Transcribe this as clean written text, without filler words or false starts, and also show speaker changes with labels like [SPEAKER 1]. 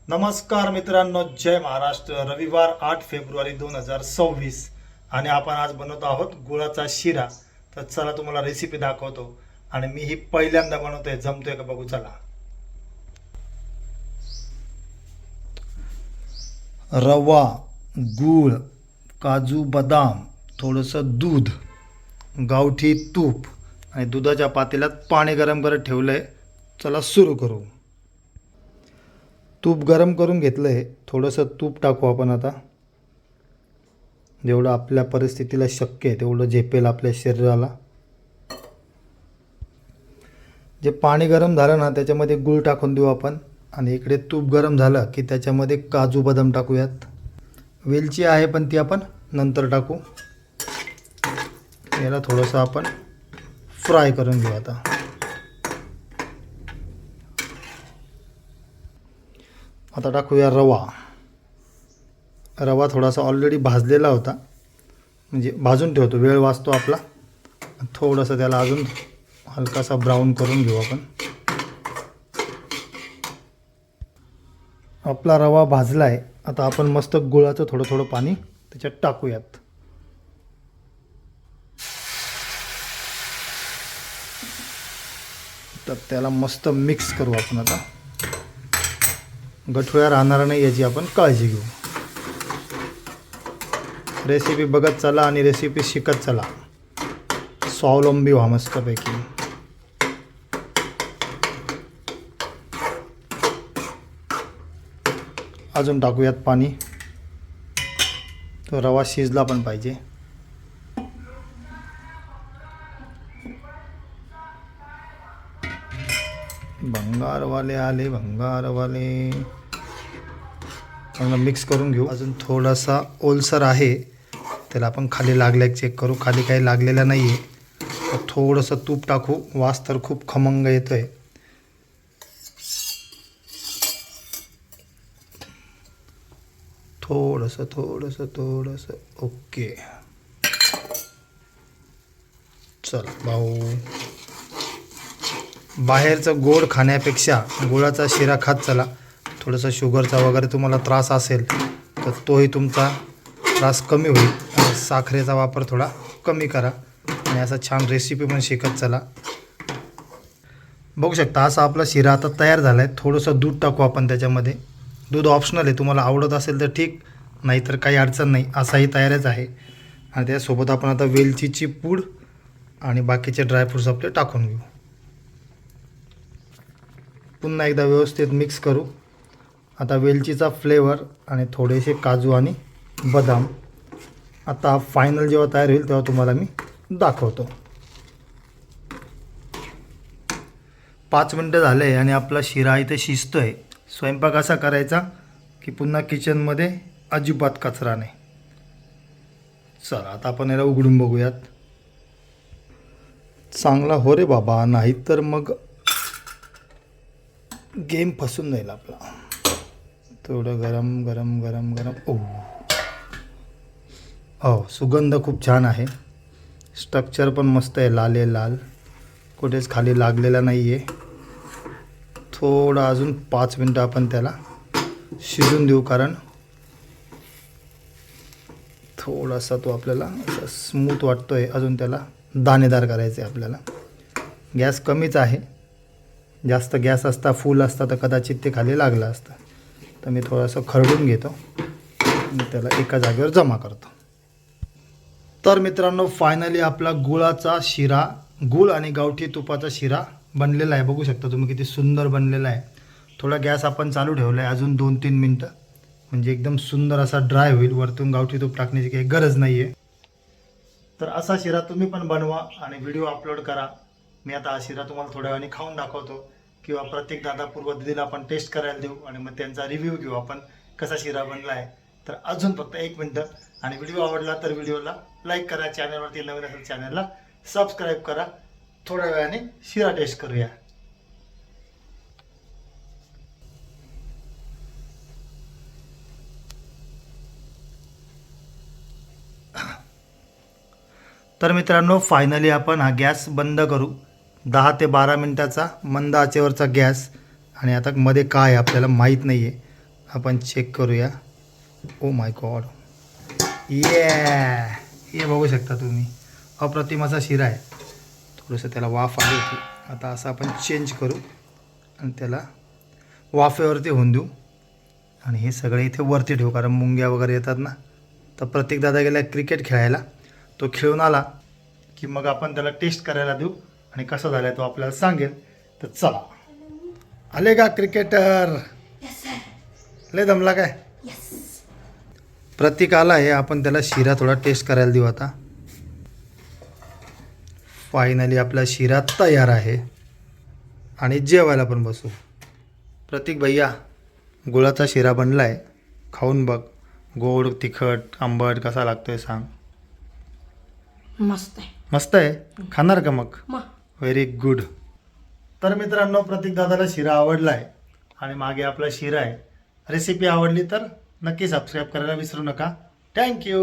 [SPEAKER 1] नमस्कार मित्रांनो, जय महाराष्ट्र. रविवार 8 फेब्रुवारी 2026 आणि आपण आज बनवत आहोत गुळाचा शिरा. तर चला तुम्हाला रेसिपी दाखवतो आणि मी ही पहिल्यांदा बनवतोय, जमतोय का बघू चला. रवा, गूळ, काजू बदाम, थोडंसं दूध, गावठी तूप आणि दुधाच्या पातेल्यात पाणी गरम करत ठेवलंय. चला सुरू करू. तूप गरम करून घेतलं आहे. थोडंसं तूप टाकू आपण आता. जेवढं आपल्या परिस्थितीला शक्य आहे तेवढं झेपेल आपल्या शरीराला. जे पाणी गरम झालं ना त्याच्यामध्ये गूळ टाकून देऊ आपण. आणि इकडे तूप गरम झालं की त्याच्यामध्ये काजू बदाम टाकूयात. वेलची आहे पण ती आपण नंतर टाकू. याला थोडंसं आपण फ्राय करून घेऊ आता. आता टाकूया रवा. रवा थोडासा ऑलरेडी भाजलेला होता, म्हणजे भाजून ठेवतो, वेळ वाचतो आपला. थोडंसं त्याला अजून हलकासा ब्राऊन करून घेऊ आपण. आपला रवा भाजला आहे. आता आपण मस्त गुळाचं थोडं थोडं पाणी त्याच्यात टाकूयात. तर त्याला मस्त मिक्स करू आपण आता. गठुळ्या राहणार नाही याची आपण काळजी घेऊ. रेसिपी बघत चला आणि रेसिपी शिकत चला. स्वावलंबी व्हा मस्तपैकी. अजून टाकूयात पाणी. तो रवा शिजला पण पाहिजे. भंगारवाले आले, भंगारवाले. चांगलं मिक्स करून घेऊ. अजून थोडासा ओलसर आहे, त्याला आपण खाली लागल्या चेक करू. खाली काही लागलेलं नाही आहे. तर थोडंसं तूप टाकू. वास तर खूप खमंग येतो आहे. थोडंसं थोडंसं थोडंसं. ओके, चल भाऊ. बाहेरचं गोड खाण्यापेक्षा गुळाचा शिरा खात चला. थोडंसं शुगरचा वगैरे तुम्हाला त्रास असेल तर तोही तुमचा त्रास कमी होईल. आणि साखरेचा वापर थोडा कमी करा. आणि असा छान रेसिपी पण शिकत चला. बघू शकता असा आपला शिरा आता तयार झाला आहे. थोडंसं दूध टाकू आपण त्याच्यामध्ये. दूध ऑप्शनल आहे, तुम्हाला आवडत असेल तर ठीक, नाहीतर काही अडचण नाही. असाही तयारच आहे. आणि त्यासोबत आपण आता वेलचीची पूड आणि बाकीचे ड्रायफ्रूट्स आपले टाकून घेऊ. पुन्हा एकदा व्यवस्थित मिक्स करू. आता वेलचीचा फ्लेवर आणि थोडेसे काजू आणि बदाम. आता फायनल जेव्हा तयार होईल तेव्हा तुम्हाला मी दाखवतो. 5 मिनटं झाले आणि आपला शिरा इथे शिजतो आहे. स्वयंपाक असा करायचा की पुन्हा किचनमध्ये अजिबात कचरा नाही. चला आता आपण याला उघडून बघूयात. चांगला हो रे बाबा, नाही तर मग गेम फसून जाईल आपला. थोडं गरम गरम गरम गरम. हो, सुगंध खूप छान आहे. स्ट्रक्चर पण मस्त आहे, लाल आहे, लाल. कुठेच खाली लागलेला नाही आहे. थोडं अजून 5 मिनटं आपण त्याला शिजून देऊ, कारण थोडासा तो आपल्याला स्मूथ वाटतो आहे. अजून त्याला दाणेदार करायचं आहे आपल्याला. गॅस कमीच आहे. जास्त गॅस असता, फुल असता तर कदाचित ते खाली लागलं असतं. तर मी थोडंसं खरडून घेतो आणि त्याला एका जागेवर जमा करतो. तर मित्रांनो, फायनली आपला गुळाचा शिरा, गूळ आणि गावठी तुपाचा शिरा बनलेला आहे. बघू शकता तुम्ही किती सुंदर बनलेला आहे. थोडा गॅस आपण चालू ठेवला आहे अजून 2-3 मिनटं, म्हणजे एकदम सुंदर असा ड्राय होईल. वरतून गावठी तूप टाकण्याची काही गरज नाही आहे. तर असा शिरा तुम्ही पण बनवा आणि व्हिडिओ अपलोड करा. मी आता हा शिरा तुम्हाला थोड्या वेळाने खाऊन दाखवतो, किंवा प्रत्येक दादा पूर्व दिदीला आपण टेस्ट करायला देऊ आणि मग त्यांचा रिव्ह्यू घेऊ आपण कसा शिरा बनला आहे. तर अजून फक्त 1 मिनटं. आणि व्हिडिओ आवडला तर व्हिडिओला लाईक करा. चॅनलवरती नवीन असेल चॅनलला सबस्क्राईब करा. थोड्या वेळाने शिरा टेस्ट करूया. तर मित्रांनो, फायनली आपण हा गॅस बंद करू. 10 ते 12 मिनटाचा मंद आचेवरचा गॅस. आणि आता मध्ये काय आपल्याला माहीत नाही आहे. आपण चेक करूया. ओ माय गॉड, हे बघू शकता तुम्ही, अप्रतिम असा शिरा आहे. थोडंसं त्याला वाफ आली होती. आता असं आपण चेंज करू आणि त्याला वाफेवरती होऊन देऊ. आणि हे सगळे इथे वरती ठेवू, कारण मुंग्या वगैरे येतात ना. तर प्रत्येक दादा गेला क्रिकेट खेळायला, तो खेळून आला की मग आपण त्याला टेस्ट करायला देऊ आणि कसं झालं तो आपल्याला सांगेल. तर चला, आले का क्रिकेटर? लय दमला काय? प्रतीक आला आहे, आपण त्याला शिरा थोडा टेस्ट करायला देऊ. आता फायनली आपला शिरा तयार आहे आणि जेवायला पण बसू. प्रतीक भैया, गुळाचा शिरा बनला आहे, खाऊन बघ. गोड, तिखट, आंबट कसा लागतोय सांग.
[SPEAKER 2] मस्त आहे.
[SPEAKER 1] मस्त आहे, खाणार का मग?
[SPEAKER 2] मग
[SPEAKER 1] व्हेरी गुड. तर मित्रांनो, प्रतीक दादाला शिरा आवडला आहे आणि मागे आपला शिरा आहे. रेसिपी आवडली तर नक्की सबस्क्राईब करायला विसरू नका. थँक्यू.